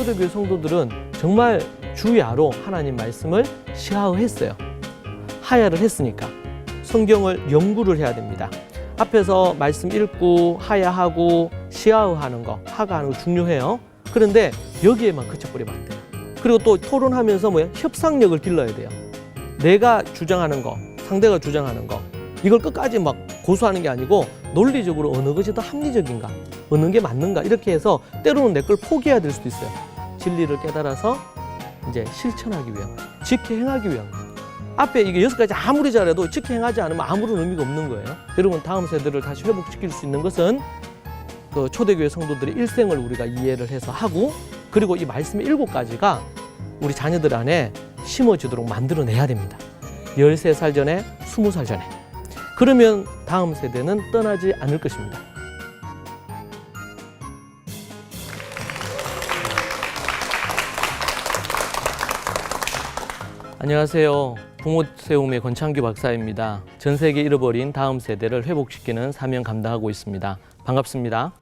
초대교회 성도들은 정말 주야로 하나님 말씀을 시하했어요. 하야를 했으니까 성경을 연구를 해야 됩니다. 앞에서 말씀 읽고 하야하고 시하하는 거, 하가하는 거 중요해요. 그런데 여기에만 그쳐버리면 안 돼요. 그리고 또 토론하면서 협상력을 길러야 돼요. 내가 주장하는 거, 상대가 주장하는 거, 이걸 끝까지 막 고수하는 게 아니고 논리적으로 어느 것이 더 합리적인가, 어느 게 맞는가, 이렇게 해서 때로는 내 걸 포기해야 될 수도 있어요. 진리를 깨달아서 이제 실천하기 위한, 지켜 행하기 위한 거. 앞에 이게 6가지 아무리 잘해도 지켜 행하지 않으면 아무런 의미가 없는 거예요. 여러분, 다음 세대를 다시 회복시킬 수 있는 것은 그 초대교회 성도들의 일생을 우리가 이해를 해서 하고, 그리고 이 말씀의 7가지가 우리 자녀들 안에 심어지도록 만들어내야 됩니다. 13살 전에, 20살 전에. 그러면 다음 세대는 떠나지 않을 것입니다. 안녕하세요. 부모 세움의 권창규 박사입니다. 전 세계 잃어버린 다음 세대를 회복시키는 사명 감당하고 있습니다. 반갑습니다.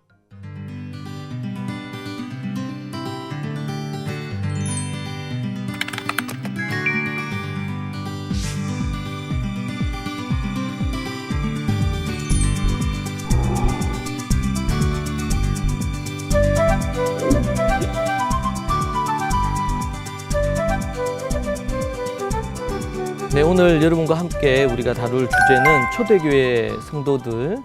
네, 오늘 여러분과 함께 우리가 다룰 주제는 초대교회 성도들,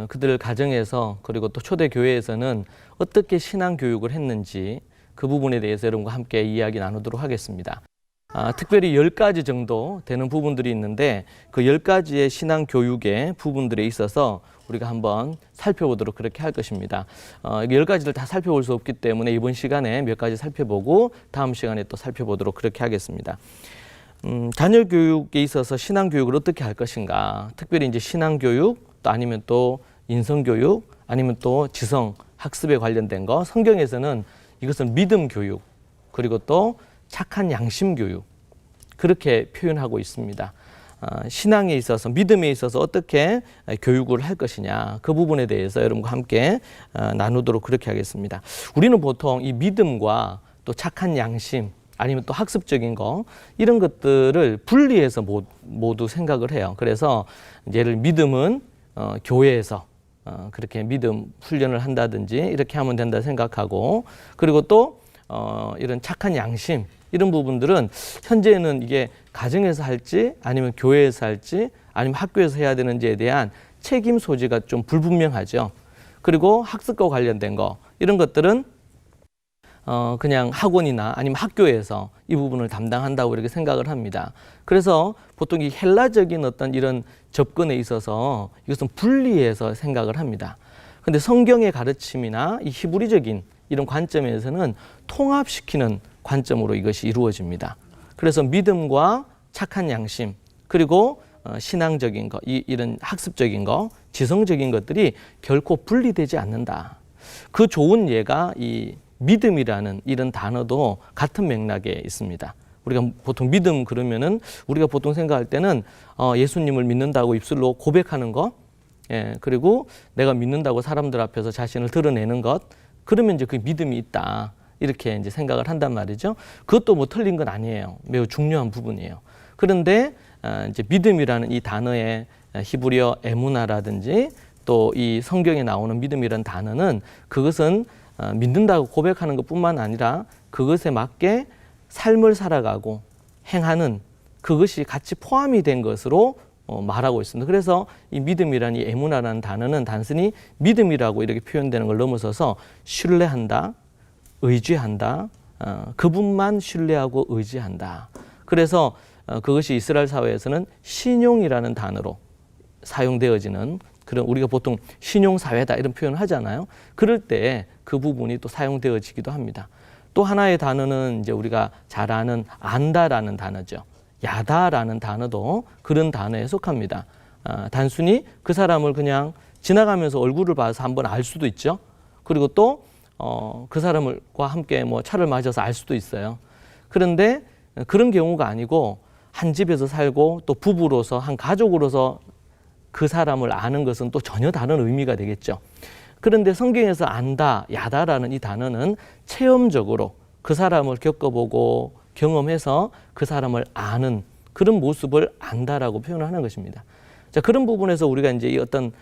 그들 가정에서 그리고 또 초대교회에서는 어떻게 신앙교육을 했는지 그 부분에 대해서 여러분과 함께 이야기 나누도록 하겠습니다. 특별히 10가지 정도 되는 부분들이 있는데 그 10가지의 신앙교육의 부분들에 있어서 우리가 한번 살펴보도록 그렇게 할 것입니다. 10가지를 다 살펴볼 수 없기 때문에 이번 시간에 몇 가지 살펴보고 다음 시간에 또 살펴보도록 그렇게 하겠습니다. 자녀 교육에 있어서 신앙교육을 어떻게 할 것인가, 특별히 이제 신앙교육, 또 아니면 또 인성교육, 아니면 또 지성, 학습에 관련된 거, 성경에서는 이것을 믿음 교육, 그리고 또 착한 양심 교육, 그렇게 표현하고 있습니다. 신앙에 있어서, 믿음에 있어서 어떻게 교육을 할 것이냐, 그 부분에 대해서 여러분과 함께 나누도록 그렇게 하겠습니다. 우리는 보통 이 믿음과 또 착한 양심, 아니면 또 학습적인 거, 이런 것들을 분리해서 모두 생각을 해요. 그래서 예를 믿음은 교회에서 그렇게 믿음 훈련을 한다든지 이렇게 하면 된다 생각하고, 그리고 또 이런 착한 양심, 이런 부분들은 현재는 이게 가정에서 할지 아니면 교회에서 할지 아니면 학교에서 해야 되는지에 대한 책임 소지가 좀 불분명하죠. 그리고 학습과 관련된 거, 이런 것들은 그냥 학원이나 아니면 학교에서 이 부분을 담당한다고 이렇게 생각을 합니다. 그래서 보통 이 헬라적인 어떤 이런 접근에 있어서 이것은 분리해서 생각을 합니다. 근데 성경의 가르침이나 이 히브리적인 이런 관점에서는 통합시키는 관점으로 이것이 이루어집니다. 그래서 믿음과 착한 양심, 그리고 신앙적인 거, 이런 학습적인 거, 지성적인 것들이 결코 분리되지 않는다. 그 좋은 예가 이 믿음이라는 이런 단어도 같은 맥락에 있습니다. 우리가 보통 믿음 그러면은 우리가 보통 생각할 때는 예수님을 믿는다고 입술로 고백하는 것, 그리고 내가 믿는다고 사람들 앞에서 자신을 드러내는 것, 그러면 이제 그 믿음이 있다, 이렇게 이제 생각을 한단 말이죠. 그것도 뭐 틀린 건 아니에요. 매우 중요한 부분이에요. 그런데 이제 믿음이라는 이 단어의 히브리어 에무나라든지 또 이 성경에 나오는 믿음이라는 단어는 그것은 믿는다고 고백하는 것뿐만 아니라 그것에 맞게 삶을 살아가고 행하는 그것이 같이 포함이 된 것으로 말하고 있습니다. 그래서 이 믿음이라는 이 에무나라는 단어는 단순히 믿음이라고 이렇게 표현되는 걸 넘어서서 신뢰한다, 의지한다, 그분만 신뢰하고 의지한다. 그래서 그것이 이스라엘 사회에서는 신용이라는 단어로 사용되어지는, 그런 우리가 보통 신용사회다 이런 표현을 하잖아요. 그럴 때 그 부분이 또 사용되어지기도 합니다. 또 하나의 단어는 이제 우리가 잘 아는 안다라는 단어죠. 야다라는 단어도 그런 단어에 속합니다. 단순히 그 사람을 그냥 지나가면서 얼굴을 봐서 한번 알 수도 있죠. 그리고 또 그 사람과 함께 뭐 차를 마셔서 알 수도 있어요. 그런데 그런 경우가 아니고 한 집에서 살고 또 부부로서 한 가족으로서 그 사람을 아는 것은 또 전혀 다른 의미가 되겠죠. 그런데 성경에서 안다, 야다라는 이 단어는 체험적으로 그 사람을 겪어보고 경험해서 그 사람을 아는 그런 모습을 안다라고 표현을 하는 것입니다. 자, 그런 부분에서 우리가 이제 이 어떤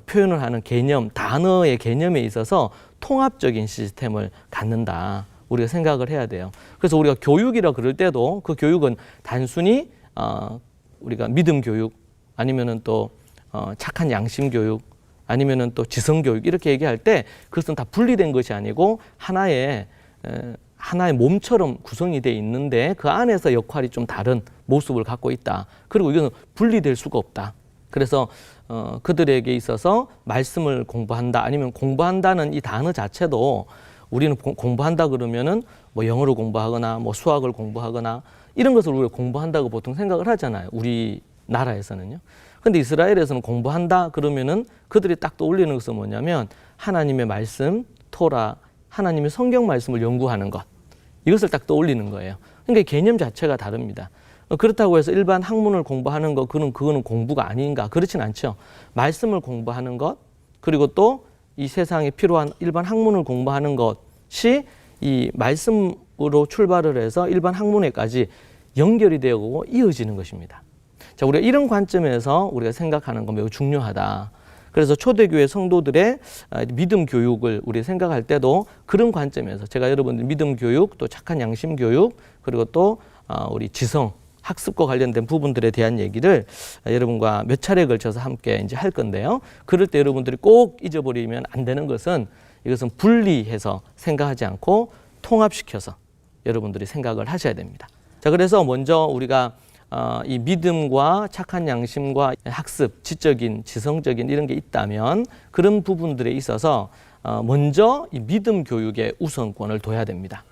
표현을 하는 개념, 단어의 개념에 있어서 통합적인 시스템을 갖는다. 우리가 생각을 해야 돼요. 그래서 우리가 교육이라 그럴 때도 그 교육은 단순히 우리가 믿음 교육 아니면은 또 착한 양심 교육 아니면은 또 지성 교육 이렇게 얘기할 때 그것은 다 분리된 것이 아니고 하나의 몸처럼 구성이 돼 있는데 그 안에서 역할이 좀 다른 모습을 갖고 있다. 그리고 이거는 분리될 수가 없다. 그래서 그들에게 있어서 말씀을 공부한다 아니면 공부한다는 이 단어 자체도 우리는 공부한다 그러면은 뭐 영어를 공부하거나 뭐 수학을 공부하거나 이런 것을 우리가 공부한다고 보통 생각을 하잖아요. 우리나라에서는요. 근데 이스라엘에서는 공부한다 그러면은 그들이 딱 떠올리는 것은 뭐냐면 하나님의 말씀, 토라, 하나님의 성경 말씀을 연구하는 것. 이것을 딱 떠올리는 거예요. 그러니까 개념 자체가 다릅니다. 그렇다고 해서 일반 학문을 공부하는 것, 그거는 공부가 아닌가? 그렇진 않죠. 말씀을 공부하는 것, 그리고 또 이 세상에 필요한 일반 학문을 공부하는 것이 이 말씀으로 출발을 해서 일반 학문에까지 연결이 되고 이어지는 것입니다. 자, 우리가 이런 관점에서 우리가 생각하는 건 매우 중요하다. 그래서 초대교회 성도들의 믿음 교육을 우리 생각할 때도 그런 관점에서 제가 여러분들 믿음 교육, 또 착한 양심 교육, 그리고 또 우리 지성, 학습과 관련된 부분들에 대한 얘기를 여러분과 몇 차례에 걸쳐서 함께 이제 할 건데요. 그럴 때 여러분들이 꼭 잊어버리면 안 되는 것은 이것은 분리해서 생각하지 않고 통합시켜서 여러분들이 생각을 하셔야 됩니다. 자, 그래서 먼저 우리가 이 믿음과 착한 양심과 학습, 지적인, 지성적인 이런 게 있다면 그런 부분들에 있어서 먼저 이 믿음 교육에 우선권을 둬야 됩니다.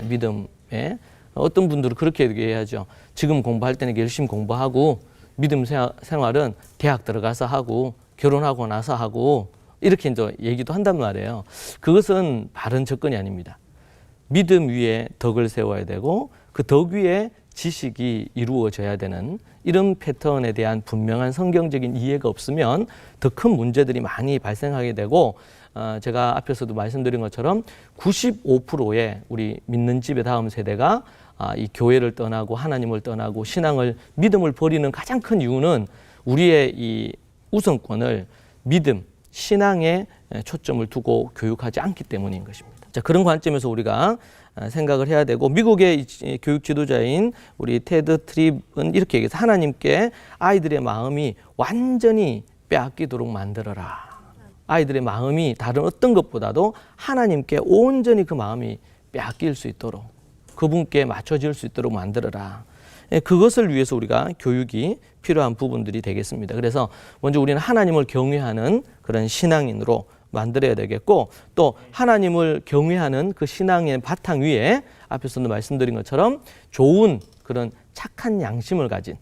믿음에 어떤 분들은 그렇게 얘기해야죠. 지금 공부할 때는 열심히 공부하고 믿음 생활은 대학 들어가서 하고 결혼하고 나서 하고 이렇게 이제 얘기도 한단 말이에요. 그것은 바른 접근이 아닙니다. 믿음 위에 덕을 세워야 되고 그 덕 위에 지식이 이루어져야 되는 이런 패턴에 대한 분명한 성경적인 이해가 없으면 더 큰 문제들이 많이 발생하게 되고 제가 앞에서도 말씀드린 것처럼 95%의 우리 믿는 집의 다음 세대가 이 교회를 떠나고 하나님을 떠나고 신앙을 믿음을 버리는 가장 큰 이유는 우리의 이 우선권을 믿음, 신앙에 초점을 두고 교육하지 않기 때문인 것입니다. 자, 그런 관점에서 우리가 생각을 해야 되고 미국의 교육 지도자인 우리 테드 트립은 이렇게 얘기해서 하나님께 아이들의 마음이 완전히 빼앗기도록 만들어라. 아이들의 마음이 다른 어떤 것보다도 하나님께 온전히 그 마음이 빼앗길 수 있도록 그분께 맞춰질 수 있도록 만들어라. 그것을 위해서 우리가 교육이 필요한 부분들이 되겠습니다. 그래서 먼저 우리는 하나님을 경외하는 그런 신앙인으로 만들어야 되겠고 또 하나님을 경외하는 그 신앙의 바탕 위에 앞에서도 말씀드린 것처럼 좋은 그런 착한 양심을 가진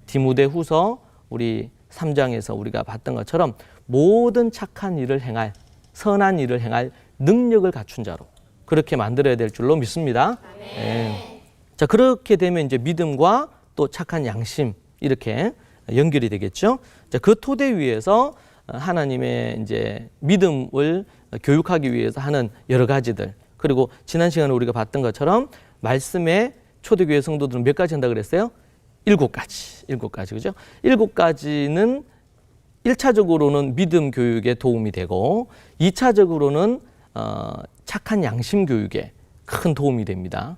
디모데후서 우리 3장에서 우리가 봤던 것처럼 모든 착한 일을 행할 선한 일을 행할 능력을 갖춘 자로 그렇게 만들어야 될 줄로 믿습니다. 네. 자, 그렇게 되면 이제 믿음과 또 착한 양심 이렇게 연결이 되겠죠. 자, 그 토대 위에서 하나님의 이제 믿음을 교육하기 위해서 하는 여러 가지들 그리고 지난 시간에 우리가 봤던 것처럼 말씀에 초대교회 성도들은 몇 가지 한다 그랬어요? 7가지 그죠? 7가지는 1차적으로는 믿음 교육에 도움이 되고 2차적으로는 착한 양심 교육에 큰 도움이 됩니다.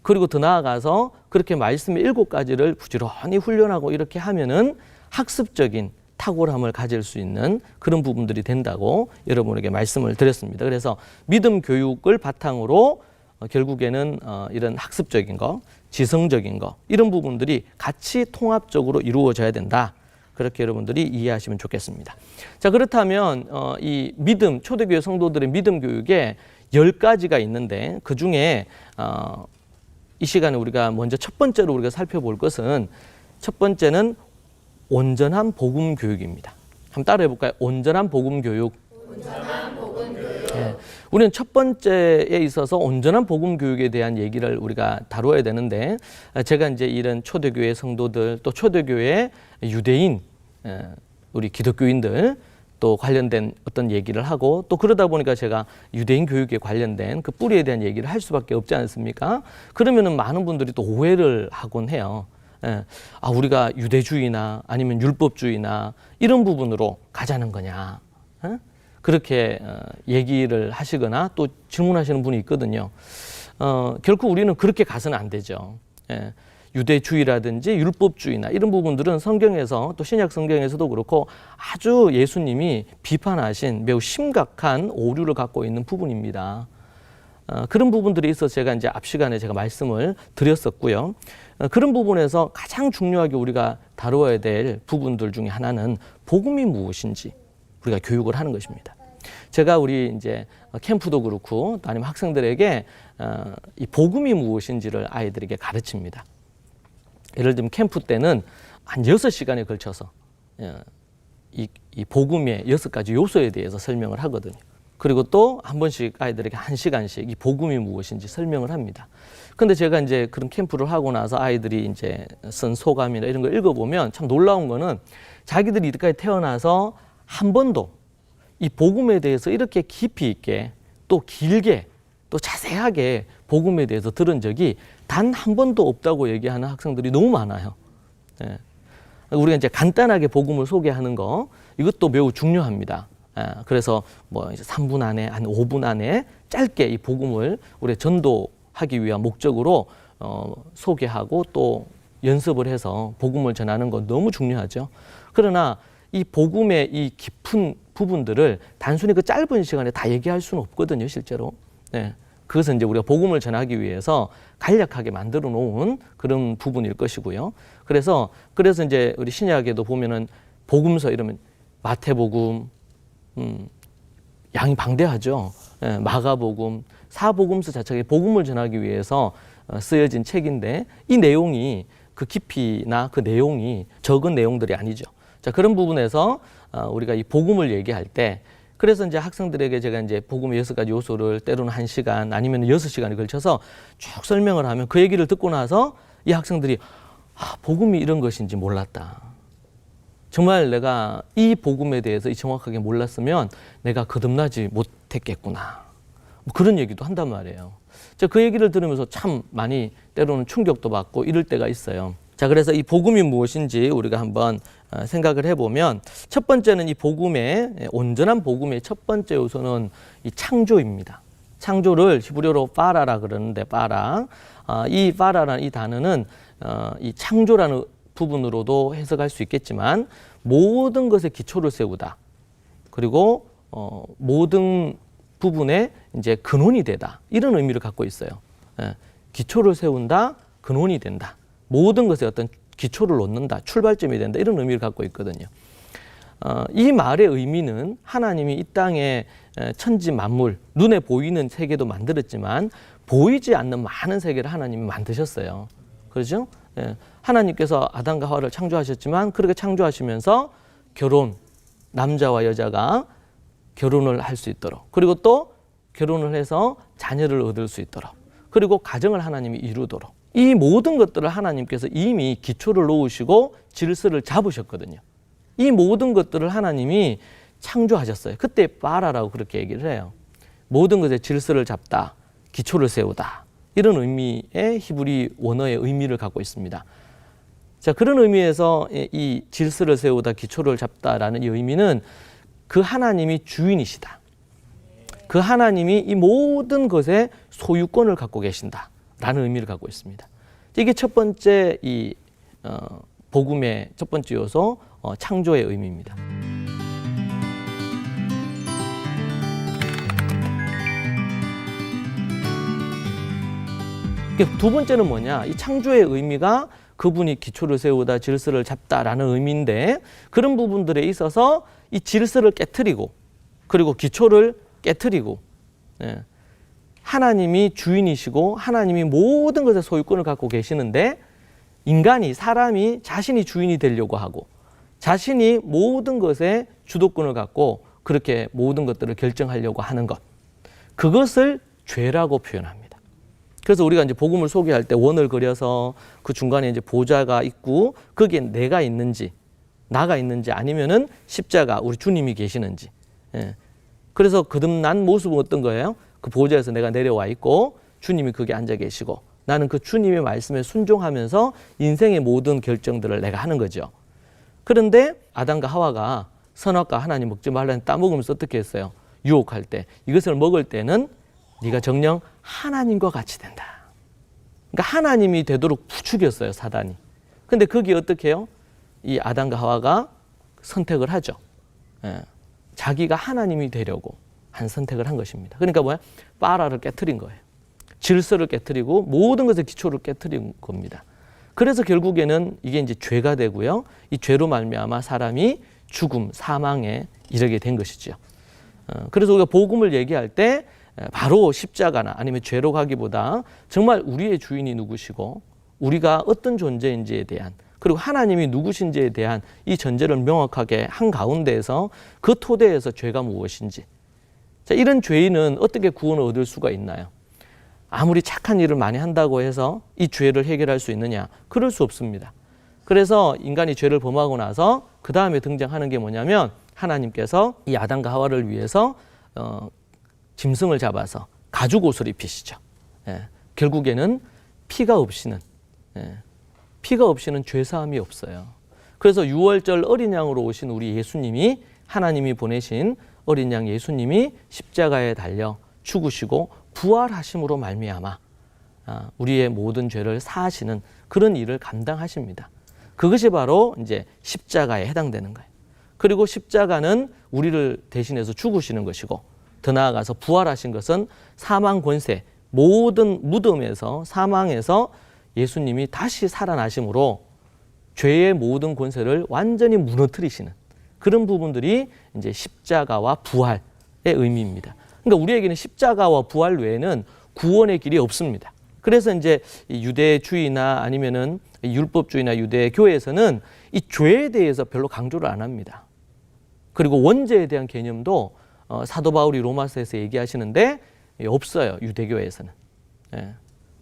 그리고 더 나아가서 그렇게 말씀의 7가지를 부지런히 훈련하고 이렇게 하면은 학습적인 탁월함을 가질 수 있는 그런 부분들이 된다고 여러분에게 말씀을 드렸습니다. 그래서 믿음 교육을 바탕으로 결국에는 이런 학습적인 거, 지성적인 거 이런 부분들이 같이 통합적으로 이루어져야 된다. 그렇게 여러분들이 이해하시면 좋겠습니다. 자, 그렇다면 이 믿음, 초대교회 성도들의 믿음 교육에 10가지가 있는데 그 중에 이 시간에 우리가 먼저 첫 번째로 우리가 살펴볼 것은 첫 번째는 온전한 복음 교육입니다. 한번 따라해 볼까요? 온전한 복음 교육. 온전한 복음 교육. 네. 우리는 첫 번째에 있어서 온전한 복음 교육에 대한 얘기를 우리가 다루어야 되는데 제가 이제 이런 초대교회 성도들 또 초대교회 유대인 우리 기독교인들 또 관련된 어떤 얘기를 하고 또 그러다 보니까 제가 유대인 교육에 관련된 그 뿌리에 대한 얘기를 할 수밖에 없지 않습니까? 그러면은 많은 분들이 또 오해를 하곤 해요. 예. 아, 우리가 유대주의나 아니면 율법주의나 이런 부분으로 가자는 거냐. 예? 그렇게 얘기를 하시거나 또 질문하시는 분이 있거든요. 결코 우리는 그렇게 가서는 안 되죠. 예. 유대주의라든지 율법주의나 이런 부분들은 성경에서 또 신약 성경에서도 그렇고 아주 예수님이 비판하신 매우 심각한 오류를 갖고 있는 부분입니다. 그런 부분들이 있어서 제가 이제 앞 시간에 제가 말씀을 드렸었고요. 그런 부분에서 가장 중요하게 우리가 다루어야 될 부분들 중에 하나는 복음이 무엇인지 우리가 교육을 하는 것입니다. 제가 우리 이제 캠프도 그렇고 또 아니면 학생들에게 이 복음이 무엇인지를 아이들에게 가르칩니다. 예를 들면 캠프 때는 한 6시간에 걸쳐서 이 복음의 6가지 요소에 대해서 설명을 하거든요. 그리고 또 한 번씩 아이들에게 1시간씩 이 복음이 무엇인지 설명을 합니다. 근데 제가 이제 그런 캠프를 하고 나서 아이들이 이제 쓴 소감이나 이런 걸 읽어보면 참 놀라운 거는 자기들이 이때까지 태어나서 한 번도 이 복음에 대해서 이렇게 깊이 있게 또 길게 또 자세하게 복음에 대해서 들은 적이 단 한 번도 없다고 얘기하는 학생들이 너무 많아요. 예. 우리가 이제 간단하게 복음을 소개하는 거 이것도 매우 중요합니다. 그래서 뭐 이제 3분 안에 한 5분 안에 짧게 이 복음을 우리 전도하기 위한 목적으로 소개하고 또 연습을 해서 복음을 전하는 건 너무 중요하죠. 그러나 이 복음의 이 깊은 부분들을 단순히 그 짧은 시간에 다 얘기할 수는 없거든요, 실제로. 네. 그것은 이제 우리가 복음을 전하기 위해서 간략하게 만들어 놓은 그런 부분일 것이고요. 그래서 이제 우리 신약에도 보면은 복음서 이러면 마태복음, 양이 방대하죠. 예, 마가복음, 사복음서 자체가 복음을 전하기 위해서 쓰여진 책인데 이 내용이 그 깊이나 그 내용이 적은 내용들이 아니죠. 자, 그런 부분에서 우리가 이 복음을 얘기할 때 그래서 이제 학생들에게 제가 이제 복음의 6가지 요소를 때로는 1시간 아니면 6시간에 걸쳐서 쭉 설명을 하면 그 얘기를 듣고 나서 이 학생들이 복음이 이런 것인지 몰랐다. 정말 내가 이 복음에 대해서 정확하게 몰랐으면 내가 거듭나지 못했겠구나. 뭐 그런 얘기도 한단 말이에요. 제가 그 얘기를 들으면서 참 많이 때로는 충격도 받고 이럴 때가 있어요. 자, 그래서 이 복음이 무엇인지 우리가 한번 생각을 해보면 첫 번째는 이 복음의 온전한 복음의 첫 번째 요소는 이 창조입니다. 창조를 히브리어로 파라라 그러는데 파라. 이 파라라는 이 단어는 이 창조라는 부분으로도 해석할 수 있겠지만 모든 것에 기초를 세우다. 그리고 모든 부분에 이제 근원이 되다. 이런 의미를 갖고 있어요. 기초를 세운다, 근원이 된다. 모든 것에 어떤 기초를 놓는다, 출발점이 된다. 이런 의미를 갖고 있거든요. 이 말의 의미는 하나님이 이 땅에 천지 만물, 눈에 보이는 세계도 만들었지만 보이지 않는 많은 세계를 하나님이 만드셨어요. 그렇죠? 하나님께서 아담과 하와를 창조하셨지만 그렇게 창조하시면서 결혼, 남자와 여자가 결혼을 할 수 있도록 그리고 또 결혼을 해서 자녀를 얻을 수 있도록 그리고 가정을 하나님이 이루도록 이 모든 것들을 하나님께서 이미 기초를 놓으시고 질서를 잡으셨거든요. 이 모든 것들을 하나님이 창조하셨어요. 그때 파라라고 그렇게 얘기를 해요. 모든 것에 질서를 잡다, 기초를 세우다. 이런 의미의 히브리 원어의 의미를 갖고 있습니다. 자, 그런 의미에서 이 질서를 세우다, 기초를 잡다라는 이 의미는 그 하나님이 주인이시다. 그 하나님이 이 모든 것에 소유권을 갖고 계신다라는 의미를 갖고 있습니다. 이게 첫 번째 이 복음의 첫 번째 요소 창조의 의미입니다. 두 번째는 뭐냐? 이 창조의 의미가 그분이 기초를 세우다, 질서를 잡다라는 의미인데 그런 부분들에 있어서 이 질서를 깨트리고 그리고 기초를 깨트리고 하나님이 주인이시고 하나님이 모든 것의 소유권을 갖고 계시는데 인간이, 사람이 자신이 주인이 되려고 하고 자신이 모든 것의 주도권을 갖고 그렇게 모든 것들을 결정하려고 하는 것, 그것을 죄라고 표현합니다. 그래서 우리가 이제 복음을 소개할 때 원을 그려서 그 중간에 이제 보좌가 있고 거기에 내가 있는지, 나가 있는지 아니면은 십자가 우리 주님이 계시는지. 예. 그래서 거듭난 모습은 어떤 거예요? 그 보좌에서 내가 내려와 있고 주님이 거기 앉아 계시고 나는 그 주님의 말씀에 순종하면서 인생의 모든 결정들을 내가 하는 거죠. 그런데 아담과 하와가 선악과 하나님 먹지 말라는 따먹으면서 어떻게 했어요? 유혹할 때 이것을 먹을 때는 네가 정녕 하나님과 같이 된다. 그러니까 하나님이 되도록 부추겼어요, 사단이. 근데 거기에 어떻게 해요? 이 아담과 하와가 선택을 하죠. 예. 자기가 하나님이 되려고 한 선택을 한 것입니다. 그러니까 뭐야? 빠라를 깨트린 거예요. 질서를 깨트리고 모든 것의 기초를 깨트린 겁니다. 그래서 결국에는 이게 이제 죄가 되고요. 이 죄로 말미암아 사람이 죽음, 사망에 이르게 된 것이죠. 그래서 우리가 복음을 얘기할 때 바로 십자가나 아니면 죄로 가기보다 정말 우리의 주인이 누구시고 우리가 어떤 존재인지에 대한 그리고 하나님이 누구신지에 대한 이 전제를 명확하게 한 가운데에서 그 토대에서 죄가 무엇인지. 자, 이런 죄인은 어떻게 구원을 얻을 수가 있나요? 아무리 착한 일을 많이 한다고 해서 이 죄를 해결할 수 있느냐? 그럴 수 없습니다. 그래서 인간이 죄를 범하고 나서 그 다음에 등장하는 게 뭐냐면 하나님께서 이 아담과 하와를 위해서 짐승을 잡아서 가죽 옷을 입히시죠. 예, 결국에는 피가 없이는 죄사함이 없어요. 그래서 유월절 어린 양으로 오신 우리 예수님이 하나님이 보내신 어린 양 예수님이 십자가에 달려 죽으시고 부활하심으로 말미암아 우리의 모든 죄를 사하시는 그런 일을 감당하십니다. 그것이 바로 이제 십자가에 해당되는 거예요. 그리고 십자가는 우리를 대신해서 죽으시는 것이고 더 나아가서 부활하신 것은 사망 권세, 모든 무덤에서 사망에서 예수님이 다시 살아나심으로 죄의 모든 권세를 완전히 무너뜨리시는 그런 부분들이 이제 십자가와 부활의 의미입니다. 그러니까 우리에게는 십자가와 부활 외에는 구원의 길이 없습니다. 그래서 이제 유대주의나 아니면은 율법주의나 유대교회에서는 이 죄에 대해서 별로 강조를 안 합니다. 그리고 원죄에 대한 개념도 사도 바울이 로마서에서 얘기하시는데 없어요. 유대교회에서는. 예.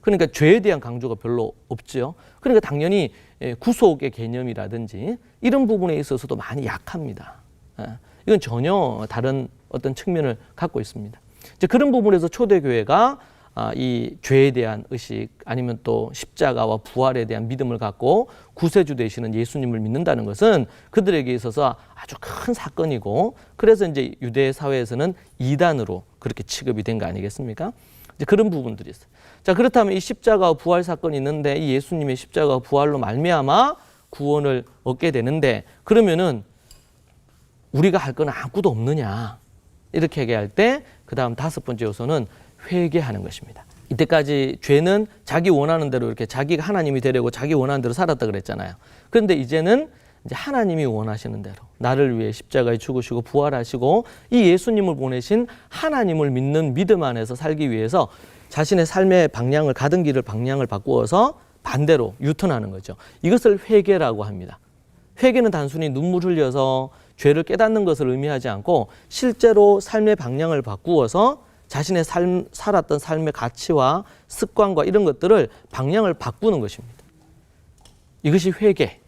그러니까 죄에 대한 강조가 별로 없죠. 그러니까 당연히 구속의 개념이라든지 이런 부분에 있어서도 많이 약합니다. 이건 전혀 다른 어떤 측면을 갖고 있습니다. 이제 그런 부분에서 초대교회가 이 죄에 대한 의식 아니면 또 십자가와 부활에 대한 믿음을 갖고 구세주 되시는 예수님을 믿는다는 것은 그들에게 있어서 아주 큰 사건이고 그래서 이제 유대 사회에서는 이단으로 그렇게 취급이 된 거 아니겠습니까? 이제 그런 부분들이 있어요. 자, 그렇다면 이 십자가와 부활 사건이 있는데 이 예수님의 십자가와 부활로 말미암아 구원을 얻게 되는데 그러면은 우리가 할 건 아무것도 없느냐 이렇게 얘기할 때 그 다음 다섯 번째 요소는 회개하는 것입니다. 이때까지 죄는 자기 원하는 대로 이렇게 자기가 하나님이 되려고 자기 원하는 대로 살았다 그랬잖아요. 그런데 이제는 이제 하나님이 원하시는 대로 나를 위해 십자가에 죽으시고 부활하시고 이 예수님을 보내신 하나님을 믿는 믿음 안에서 살기 위해서 자신의 삶의 방향을 가던 길을 방향을 바꾸어서 반대로 유턴하는 거죠. 이것을 회개라고 합니다. 회개는 단순히 눈물 흘려서 죄를 깨닫는 것을 의미하지 않고 실제로 삶의 방향을 바꾸어서 자신의 살았던 삶의 가치와 습관과 이런 것들을 방향을 바꾸는 것입니다. 이것이 회개.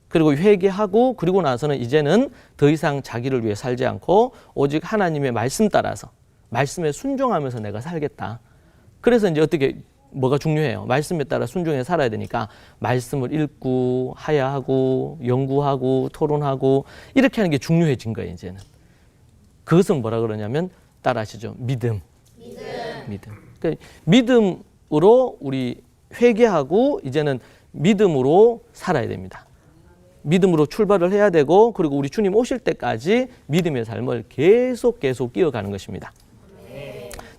그리고 회개하고 그리고 나서는 이제는 더 이상 자기를 위해 살지 않고 오직 하나님의 말씀 따라서 말씀에 순종하면서 내가 살겠다. 그래서 이제 어떻게 뭐가 중요해요? 말씀에 따라 순종해 살아야 되니까 말씀을 읽고 하야하고 연구하고 토론하고 이렇게 하는 게 중요해진 거예요. 이제는. 그것은 뭐라 그러냐면 따라하시죠. 믿음. 그러니까 믿음으로 우리 회개하고 이제는 믿음으로 살아야 됩니다. 믿음으로 출발을 해야 되고 그리고 우리 주님 오실 때까지 믿음의 삶을 계속 이어가는 것입니다.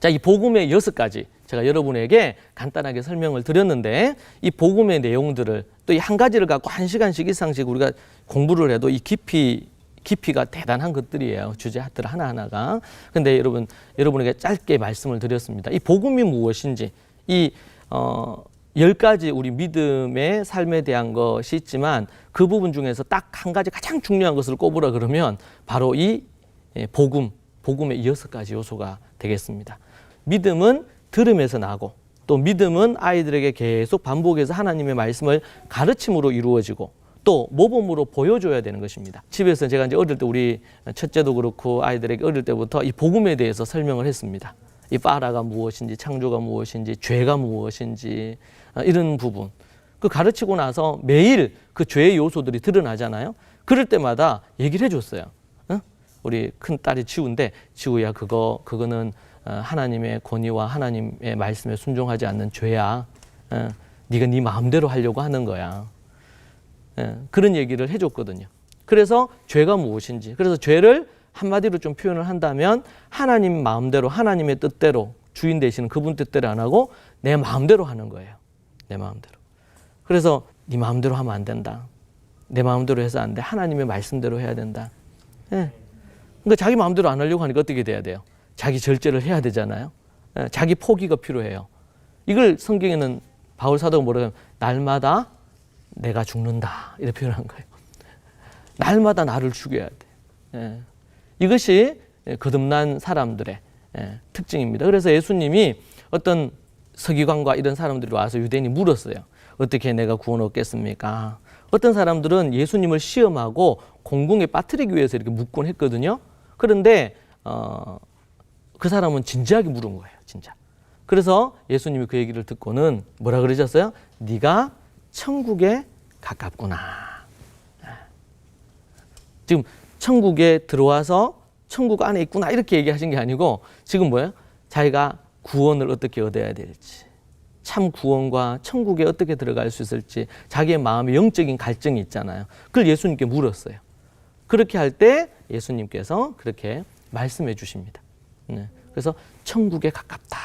자, 이 복음의 6가지 제가 여러분에게 간단하게 설명을 드렸는데 이 복음의 내용들을 또 이 한 가지를 갖고 1시간씩 이상씩 우리가 공부를 해도 이 깊이가 대단한 것들이에요. 주제들 하나하나가. 근데 여러분에게 짧게 말씀을 드렸습니다. 이 복음이 무엇인지 이 10가지 우리 믿음의 삶에 대한 것이 있지만 그 부분 중에서 딱 한 가지 가장 중요한 것을 꼽으라 그러면 바로 이 복음의 6가지 요소가 되겠습니다. 믿음은 들음에서 나고 또 믿음은 아이들에게 계속 반복해서 하나님의 말씀을 가르침으로 이루어지고 또 모범으로 보여줘야 되는 것입니다. 집에서 제가 이제 어릴 때 우리 첫째도 그렇고 아이들에게 어릴 때부터 이 복음에 대해서 설명을 했습니다. 이 파라가 무엇인지, 창조가 무엇인지, 죄가 무엇인지 이런 부분. 그 가르치고 나서 매일 그 죄의 요소들이 드러나잖아요. 그럴 때마다 얘기를 해줬어요. 우리 큰 딸이 지우인데, 지우야 그거는 하나님의 권위와 하나님의 말씀에 순종하지 않는 죄야. 네가 네 마음대로 하려고 하는 거야. 그런 얘기를 해줬거든요. 그래서 죄가 무엇인지, 그래서 죄를 한마디로 좀 표현을 한다면 하나님 마음대로, 하나님의 뜻대로, 주인 되시는 그분 뜻대로 안 하고 내 마음대로 하는 거예요. 내 마음대로. 그래서 네 마음대로 하면 안 된다. 내 마음대로 해서 안 돼. 하나님의 말씀대로 해야 된다. 그러니까 자기 마음대로 안 하려고 하니까 어떻게 돼야 돼요? 자기 절제를 해야 되잖아요. 자기 포기가 필요해요. 이걸 성경에는 바울 사도가 뭐라고 하냐면 날마다 내가 죽는다 이렇게 표현한 거예요. 날마다 나를 죽여야 돼. 이것이 거듭난 사람들의 특징입니다. 그래서 예수님이 어떤 서기관과 이런 사람들이 와서 유대인이 물었어요. 어떻게 내가 구원 얻겠습니까? 어떤 사람들은 예수님을 시험하고 공궁에 빠뜨리기 위해서 이렇게 묻곤 했거든요. 그런데 그 사람은 진지하게 물은 거예요. 진짜. 그래서 예수님이 그 얘기를 듣고는 뭐라 그러셨어요? 네가 천국에 가깝구나. 지금 천국에 들어와서 천국 안에 있구나 이렇게 얘기하신 게 아니고 지금 뭐예요? 자기가 구원을 어떻게 얻어야 될지, 참 구원과 천국에 어떻게 들어갈 수 있을지 자기의 마음에 영적인 갈증이 있잖아요. 그걸 예수님께 물었어요. 그렇게 할 때 예수님께서 그렇게 말씀해 주십니다. 그래서 천국에 가깝다.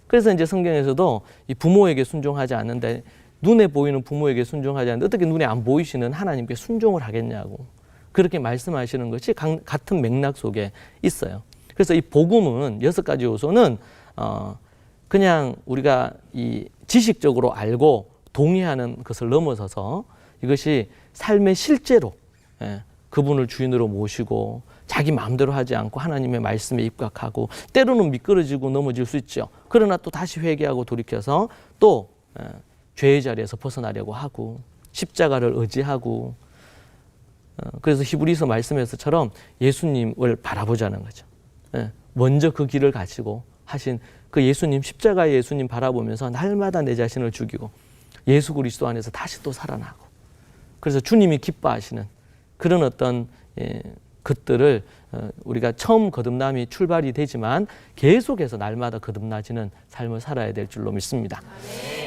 그래서 이제 성경에서도 이 부모에게 순종하지 않는데, 눈에 보이는 부모에게 순종하지 않는데 어떻게 눈에 안 보이시는 하나님께 순종을 하겠냐고 그렇게 말씀하시는 것이 같은 맥락 속에 있어요. 그래서 이 복음은 6가지 요소는 그냥 우리가 이 지식적으로 알고 동의하는 것을 넘어서서 이것이 삶의 실제로 그분을 주인으로 모시고 자기 마음대로 하지 않고 하나님의 말씀에 입각하고, 때로는 미끄러지고 넘어질 수 있죠. 그러나 또 다시 회개하고 돌이켜서 또 죄의 자리에서 벗어나려고 하고 십자가를 의지하고, 그래서 히브리서 말씀에서처럼 예수님을 바라보자는 거죠. 먼저 그 길을 가시고 하신 그 예수님, 십자가의 예수님 바라보면서 날마다 내 자신을 죽이고 예수 그리스도 안에서 다시 또 살아나고, 그래서 주님이 기뻐하시는 그런 어떤 것들을 우리가 처음 거듭남이 출발이 되지만 계속해서 날마다 거듭나지는 삶을 살아야 될 줄로 믿습니다.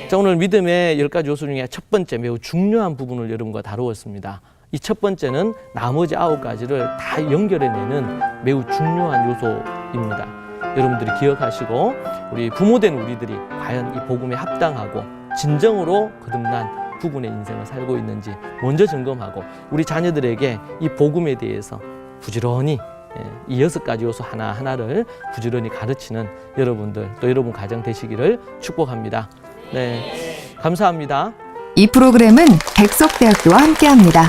자, 오늘 믿음의 10가지 요소 중에 첫 번째 매우 중요한 부분을 여러분과 다루었습니다. 이 첫 번째는 나머지 9가지를 다 연결해내는 매우 중요한 요소입니다. 여러분들이 기억하시고 우리 부모된 우리들이 과연 이 복음에 합당하고 진정으로 거듭난 부분의 인생을 살고 있는지 먼저 점검하고, 우리 자녀들에게 이 복음에 대해서 부지런히 이 6가지 요소 하나하나를 부지런히 가르치는 여러분들, 또 여러분 가정 되시기를 축복합니다. 네, 감사합니다. 이 프로그램은 백석대학교와 함께합니다.